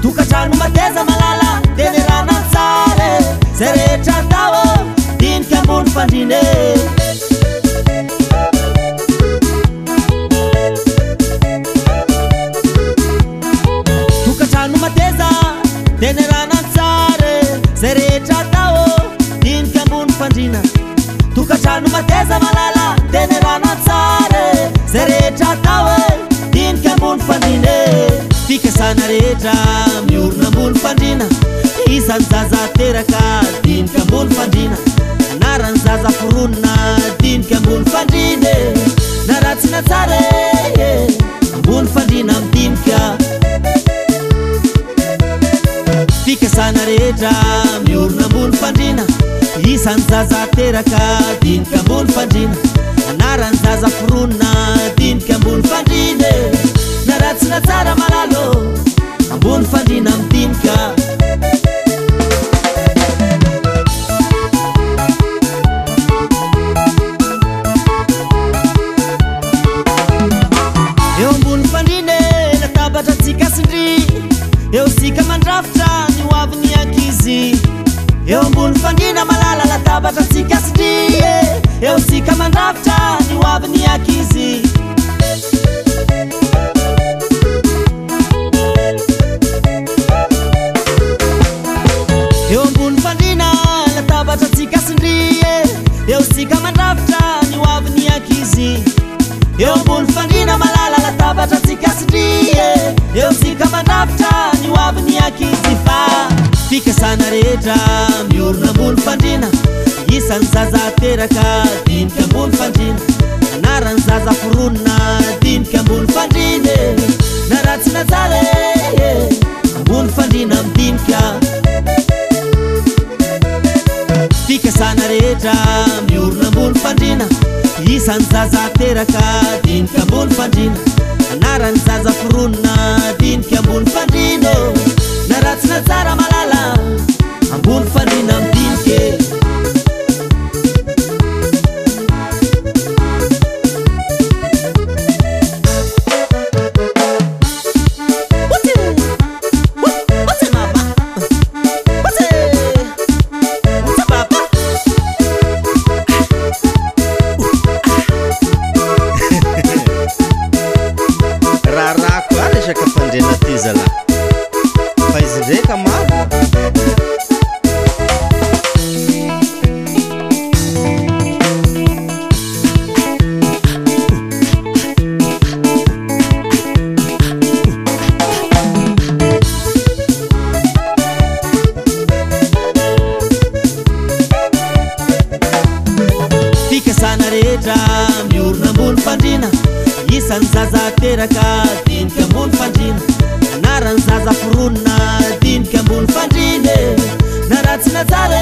Tokatrano mateza malala tenerana tsara zay rehetra atao dinika ambony fandrina tokatrano mateza tenerana tsara zay rehetra atao dinika ambony fandrina tokatrano mateza malala tenerana tsara zay rehetra atao dinika ambony fandrina fikasana rehetra miorona ambony fandrina isan'ny zaza teraka dinika ambony fandrina anarany zaza foronina dinika ambony fandrina na ratsina tsara ambony fandrina midinika fikasana rehetra miorona ambony fandrina isan'ny zaza teraka dinika ambony fandrina anarany zaza foronina dinika ambony fandrina na ratsina tsara malalo ambony fandrina midinika eo ambony fandrina latabatra tsika sindry eo sika mandrafitra ny hoavin'ny ankizy eo ambony fandrina malala latabatra tsika sindry eo sika mandrafitra ny hoavin'ny ankizy eo ambony fandrina latabatra tsika sindry eo sika mandrafitra ny hoavin'ny ankizy eo ambony fandrina malala latabatra tsika sindry eo sika mandrafitra ny hoavin'ny ankizy fa fikasana rehetra miorona ambony fandrina isan'ny zaza teraka dinika ambony fandrina anarany zaza foronina dinika ambony fandrina na ratsina tsara ambony fandrina midinika fikasana rehetra miorona ambony fandrina isan'ny zaza teraka dinika ambony fandrina anarany zaza foronina dinika ambony fandrina na ratsina tsara malala ambony fandrina midinike fikasana rehetra miorona ambony fandrina isan'ny zaza teraka dinika ambony fandrina anarany zaza foronina dinika ambony fandrina na ratsina tsara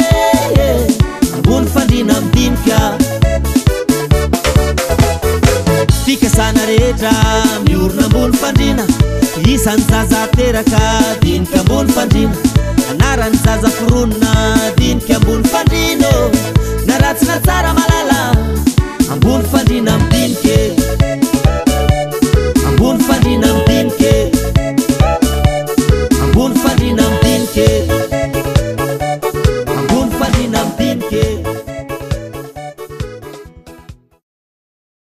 ambony fandrina midinika fikasana rehetra miorona ambony fandrina isan'ny zaza teraka dinika ambony fandrina anarany zaza foronina